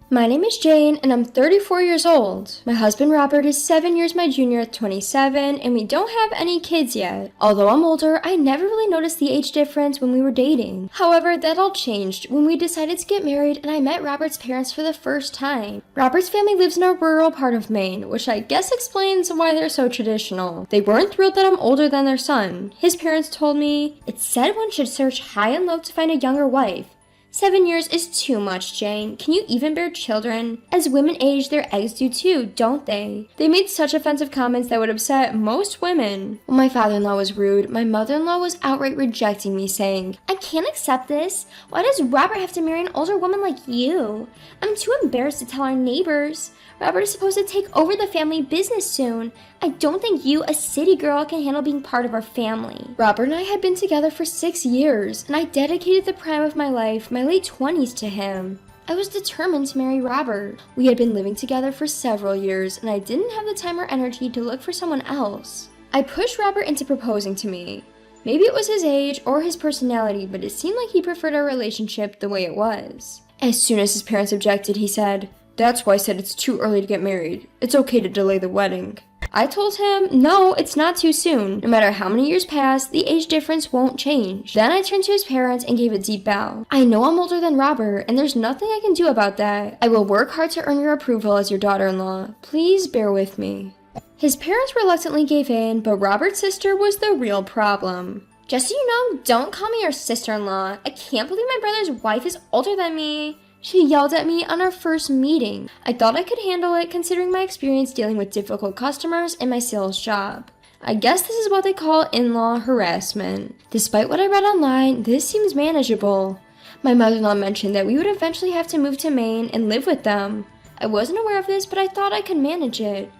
My name is Jane, and I'm 34 years old. My husband Robert is 7 years my junior at 27, and we don't have any kids yet. Although I'm older, I never really noticed the age difference when we were dating. However, that all changed when we decided to get married and I met Robert's parents for the first time. Robert's family lives in a rural part of Maine, which I guess explains why they're so traditional. They weren't thrilled that I'm older than their son. His parents told me, "It's said one should search high and low to find a younger wife. 7 years is too much, Jane. Can you even bear children? As women age, their eggs do too, don't they?" They made such offensive comments that would upset most women. When my father-in-law was rude, my mother-in-law was outright rejecting me, saying, "I can't accept this. Why does Robert have to marry an older woman like you? I'm too embarrassed to tell our neighbors. Robert is supposed to take over the family business soon. I don't think you, a city girl, can handle being part of our family." Robert and I had been together for 6 years, and I dedicated the prime of my life, my late 20s, to him. I was determined to marry Robert. We had been living together for several years, and I didn't have the time or energy to look for someone else. I pushed Robert into proposing to me. Maybe it was his age or his personality, but it seemed like he preferred our relationship the way it was. As soon as his parents objected, he said, "That's why I said it's too early to get married. It's okay to delay the wedding." I told him, no, it's not too soon. No matter how many years pass, the age difference won't change. Then I turned to his parents and gave a deep bow. "I know I'm older than Robert, and there's nothing I can do about that. I will work hard to earn your approval as your daughter-in-law. Please bear with me." His parents reluctantly gave in, but Robert's sister was the real problem. "Just so you know, don't call me your sister-in-law. I can't believe my brother's wife is older than me," she yelled at me on our first meeting. I thought I could handle it considering my experience dealing with difficult customers and my sales job. I guess this is what they call in-law harassment. Despite what I read online, this seems manageable. My mother-in-law mentioned that we would eventually have to move to Maine and live with them. I wasn't aware of this, but I thought I could manage it.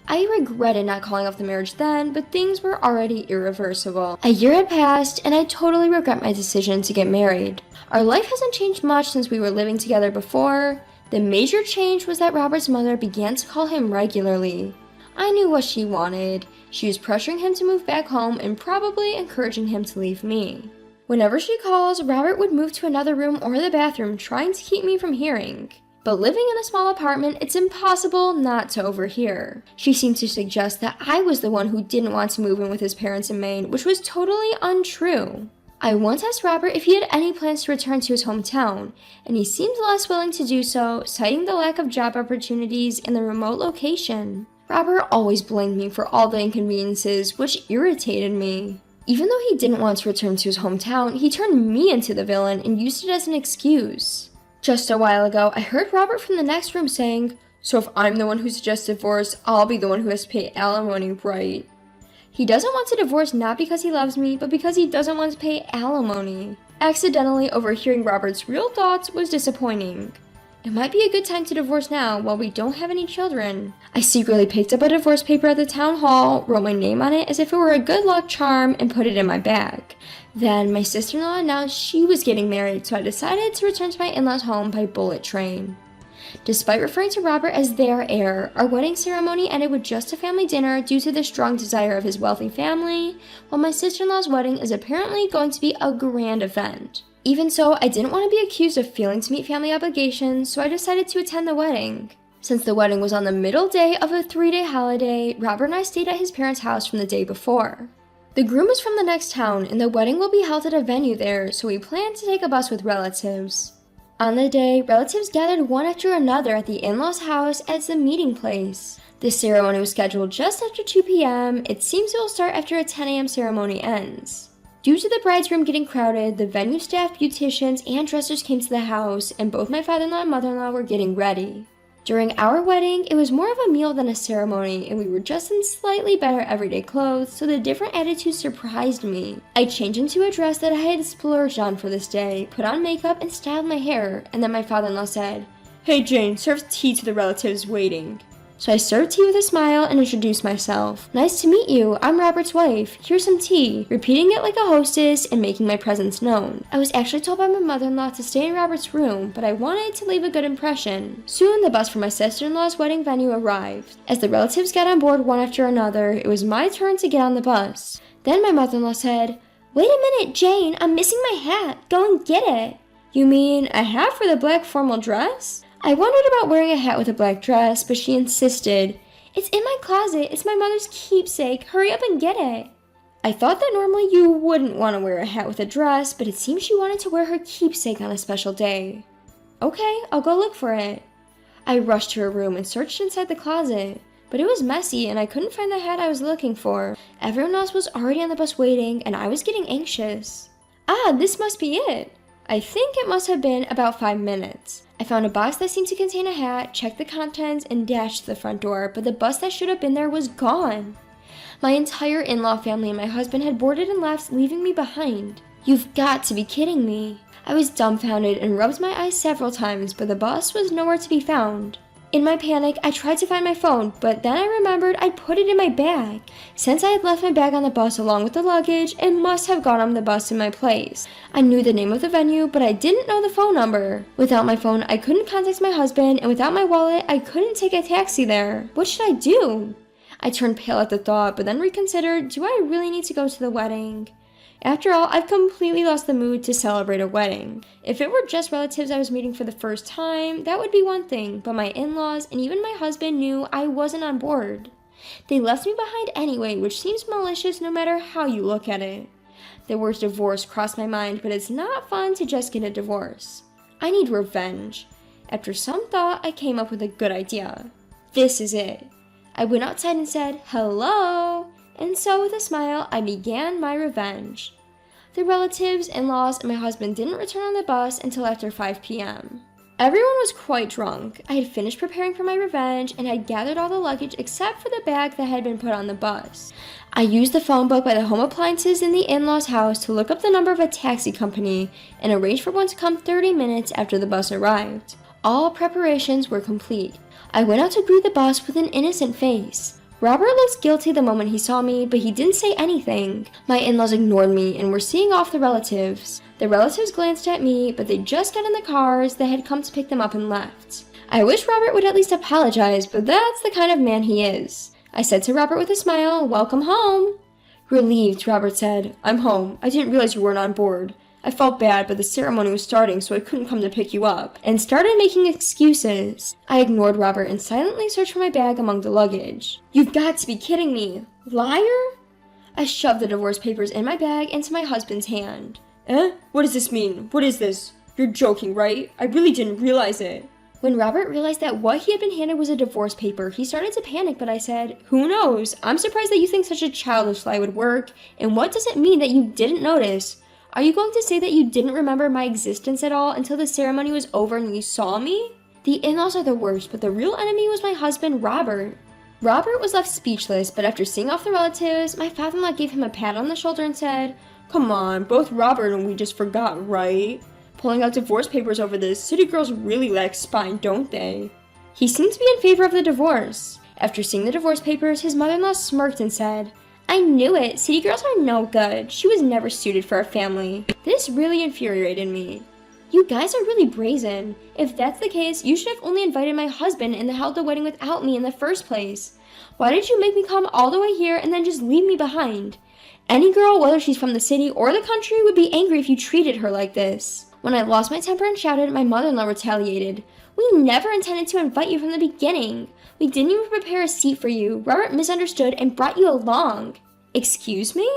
I regretted not calling off the marriage then, but things were already irreversible. A year had passed, and I totally regret my decision to get married. Our life hasn't changed much since we were living together before. The major change was that Robert's mother began to call him regularly. I knew what she wanted. She was pressuring him to move back home and probably encouraging him to leave me. Whenever she calls, Robert would move to another room or the bathroom, trying to keep me from hearing. But living in a small apartment, it's impossible not to overhear. She seemed to suggest that I was the one who didn't want to move in with his parents in Maine, which was totally untrue. I once asked Robert if he had any plans to return to his hometown, and he seemed less willing to do so, citing the lack of job opportunities in the remote location. Robert always blamed me for all the inconveniences, which irritated me. Even though he didn't want to return to his hometown, he turned me into the villain and used it as an excuse. Just a while ago, I heard Robert from the next room saying, "So if I'm the one who suggests divorce, I'll be the one who has to pay alimony, right?" He doesn't want to divorce not because he loves me, but because he doesn't want to pay alimony. Accidentally overhearing Robert's real thoughts was disappointing. It might be a good time to divorce now while we don't have any children. I secretly picked up a divorce paper at the town hall, wrote my name on it as if it were a good luck charm, and put it in my bag. Then my sister-in-law announced she was getting married, so I decided to return to my in-laws' home by bullet train. Despite referring to Robert as their heir, our wedding ceremony ended with just a family dinner due to the strong desire of his wealthy family, while my sister-in-law's wedding is apparently going to be a grand event. Even so, I didn't want to be accused of failing to meet family obligations, so I decided to attend the wedding. Since the wedding was on the middle day of a 3-day holiday, Robert and I stayed at his parents' house from the day before. The groom is from the next town, and the wedding will be held at a venue there, so we planned to take a bus with relatives. On the day, relatives gathered one after another at the in-laws' house as the meeting place. The ceremony was scheduled just after 2 p.m. It seems it will start after a 10 a.m. ceremony ends. Due to the bride's room getting crowded, the venue staff, beauticians, and dressers came to the house, and both my father-in-law and mother-in-law were getting ready. During our wedding, it was more of a meal than a ceremony, and we were dressed in slightly better everyday clothes, so the different attitudes surprised me. I changed into a dress that I had splurged on for this day, put on makeup, and styled my hair, and then my father-in-law said, "Hey Jane, serve tea to the relatives waiting." So I served tea with a smile and introduced myself. "Nice to meet you, I'm Robert's wife. Here's some tea," repeating it like a hostess and making my presence known. I was actually told by my mother-in-law to stay in Robert's room, but I wanted to leave a good impression. Soon the bus for my sister-in-law's wedding venue arrived. As the relatives got on board one after another, it was my turn to get on the bus. Then my mother-in-law said, "Wait a minute, Jane, I'm missing my hat. Go and get it." "You mean a hat for the black formal dress?" I wondered about wearing a hat with a black dress, but she insisted. It's in my closet. It's my mother's keepsake. Hurry up and get it. I thought that normally you wouldn't want to wear a hat with a dress, but it seemed she wanted to wear her keepsake on a special day. Okay, I'll go look for it. I rushed to her room and searched inside the closet, but it was messy and I couldn't find the hat I was looking for. Everyone else was already on the bus waiting and I was getting anxious. This must be it. I think it must have been about 5 minutes. I found a box that seemed to contain a hat, checked the contents, and dashed to the front door, but the bus that should have been there was gone. My entire in-law family and my husband had boarded and left, leaving me behind. You've got to be kidding me. I was dumbfounded and rubbed my eyes several times, but the bus was nowhere to be found. In my panic, I tried to find my phone, but then I remembered I'd put it in my bag. Since I had left my bag on the bus along with the luggage, it must have gone on the bus in my place. I knew the name of the venue, but I didn't know the phone number. Without my phone, I couldn't contact my husband, and without my wallet, I couldn't take a taxi there. What should I do? I turned pale at the thought, but then reconsidered, do I really need to go to the wedding? After all, I've completely lost the mood to celebrate a wedding. If it were just relatives I was meeting for the first time, that would be one thing, but my in-laws and even my husband knew I wasn't on board. They left me behind anyway, which seems malicious no matter how you look at it. The word divorce crossed my mind, but it's not fun to just get a divorce. I need revenge. After some thought, I came up with a good idea. This is it. I went outside and said, "Hello!" And so with a smile, I began my revenge. The relatives, in-laws, and my husband didn't return on the bus until after 5 p.m. Everyone was quite drunk. I had finished preparing for my revenge and had gathered all the luggage except for the bag that had been put on the bus. I used the phone book by the home appliances in the in-laws' house to look up the number of a taxi company and arrange for one to come 30 minutes after the bus arrived. All preparations were complete. I went out to greet the bus with an innocent face. Robert looked guilty the moment he saw me, but he didn't say anything. My in-laws ignored me and were seeing off the relatives. The relatives glanced at me, but they just got in the cars that had come to pick them up and left. I wish Robert would at least apologize, but that's the kind of man he is. I said to Robert with a smile, "Welcome home." Relieved, Robert said, "I'm home. I didn't realize you weren't on board. I felt bad, but the ceremony was starting, so I couldn't come to pick you up," and started making excuses. I ignored Robert and silently searched for my bag among the luggage. "You've got to be kidding me! Liar!" I shoved the divorce papers in my bag into my husband's hand. What does this mean? What is this? You're joking, right? I really didn't realize it." When Robert realized that what he had been handed was a divorce paper, he started to panic, but I said, "Who knows? I'm surprised that you think such a childish lie would work, and what does it mean that you didn't notice? Are you going to say that you didn't remember my existence at all until the ceremony was over and you saw me?" The in-laws are the worst, but the real enemy was my husband, Robert. Robert was left speechless, but after seeing off the relatives, my father-in-law gave him a pat on the shoulder and said, "Come on, both Robert and we just forgot, right? Pulling out divorce papers over this, city girls really lack spine, don't they?" He seemed to be in favor of the divorce. After seeing the divorce papers, his mother-in-law smirked and said, "I knew it. City girls are no good. She was never suited for a family." This really infuriated me. You guys are really brazen. If that's the case, you should have only invited my husband and held the wedding without me in the first place. Why did you make me come all the way here and then just leave me behind? Any girl, whether she's from the city or the country, would be angry if you treated her like this. When I lost my temper and shouted, my mother-in-law retaliated. "We never intended to invite you from the beginning. We didn't even prepare a seat for you. Robert misunderstood and brought you along." Excuse me?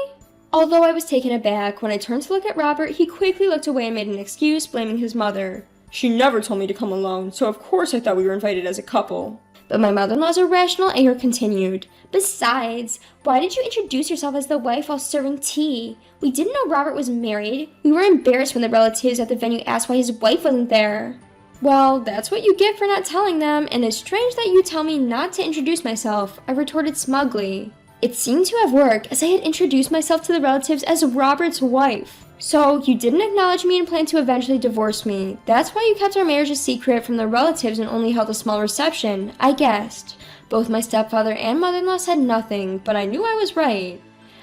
Although I was taken aback, when I turned to look at Robert, he quickly looked away and made an excuse, blaming his mother. "She never told me to come alone, so of course I thought we were invited as a couple." But my mother-in-law's irrational anger continued. "Besides, why did you introduce yourself as the wife while serving tea? We didn't know Robert was married. We were embarrassed when the relatives at the venue asked why his wife wasn't there." "Well, that's what you get for not telling them, and it's strange that you tell me not to introduce myself," I retorted smugly. It seemed to have worked, as I had introduced myself to the relatives as Robert's wife. "So, you didn't acknowledge me and planned to eventually divorce me. That's why you kept our marriage a secret from the relatives and only held a small reception," I guessed. Both my stepfather and mother-in-law said nothing, but I knew I was right.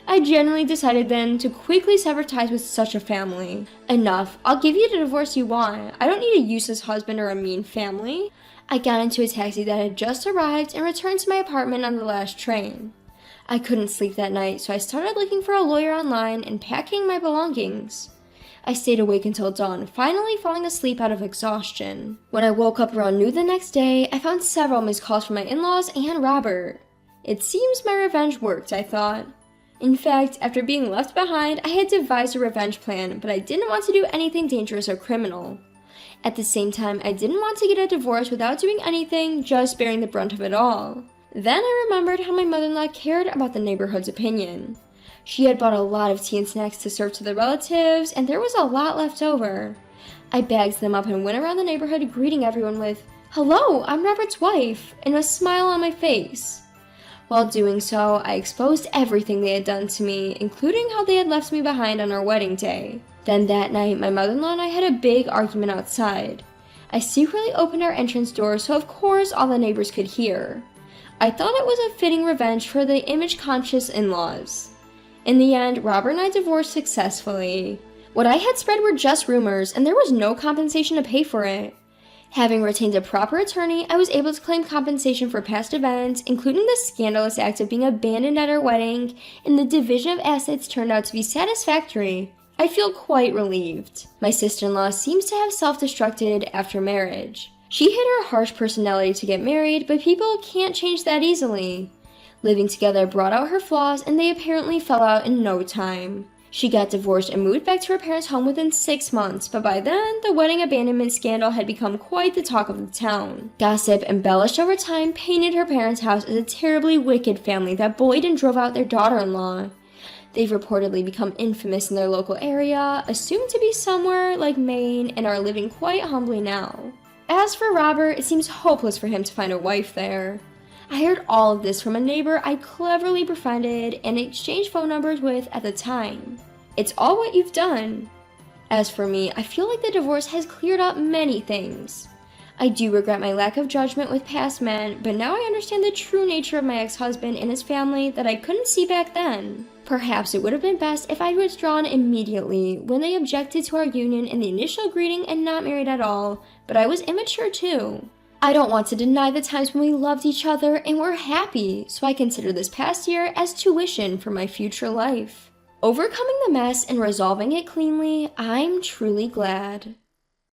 I generally decided then to quickly sever ties with such a family. Enough. I'll give you the divorce you want. I don't need a useless husband or a mean family. I got into a taxi that had just arrived and returned to my apartment on the last train. I couldn't sleep that night, so I started looking for a lawyer online and packing my belongings. I stayed awake until dawn, finally falling asleep out of exhaustion. When I woke up around noon the next day, I found several missed calls from my in-laws and Robert. It seems my revenge worked, I thought. In fact, after being left behind, I had devised a revenge plan, but I didn't want to do anything dangerous or criminal. At the same time, I didn't want to get a divorce without doing anything, just bearing the brunt of it all. Then I remembered how my mother-in-law cared about the neighborhood's opinion. She had bought a lot of tea and snacks to serve to the relatives, and there was a lot left over. I bagged them up and went around the neighborhood greeting everyone with, "Hello, I'm Robert's wife," and a smile on my face. While doing so, I exposed everything they had done to me, including how they had left me behind on our wedding day. Then that night, my mother-in-law and I had a big argument outside. I secretly opened our entrance door so of course all the neighbors could hear. I thought it was a fitting revenge for the image-conscious in-laws. In the end, Robert and I divorced successfully. What I had spread were just rumors, and there was no compensation to pay for it. Having retained a proper attorney, I was able to claim compensation for past events, including the scandalous act of being abandoned at our wedding, and the division of assets turned out to be satisfactory. I feel quite relieved. My sister-in-law seems to have self-destructed after marriage. She hid her harsh personality to get married, but people can't change that easily. Living together brought out her flaws, and they apparently fell out in no time. She got divorced and moved back to her parents' home within 6 months, but by then, the wedding abandonment scandal had become quite the talk of the town. Gossip, embellished over time, painted her parents' house as a terribly wicked family that bullied and drove out their daughter-in-law. They've reportedly become infamous in their local area, assumed to be somewhere like Maine, and are living quite humbly now. As for Robert, it seems hopeless for him to find a wife there. I heard all of this from a neighbor I cleverly befriended and exchanged phone numbers with at the time. It's all what you've done. As for me, I feel like the divorce has cleared up many things. I do regret my lack of judgment with past men, but now I understand the true nature of my ex-husband and his family that I couldn't see back then. Perhaps it would have been best if I'd withdrawn immediately when they objected to our union in the initial greeting and not married at all, but I was immature too. I don't want to deny the times when we loved each other and were happy, so I consider this past year as tuition for my future life. Overcoming the mess and resolving it cleanly, I'm truly glad.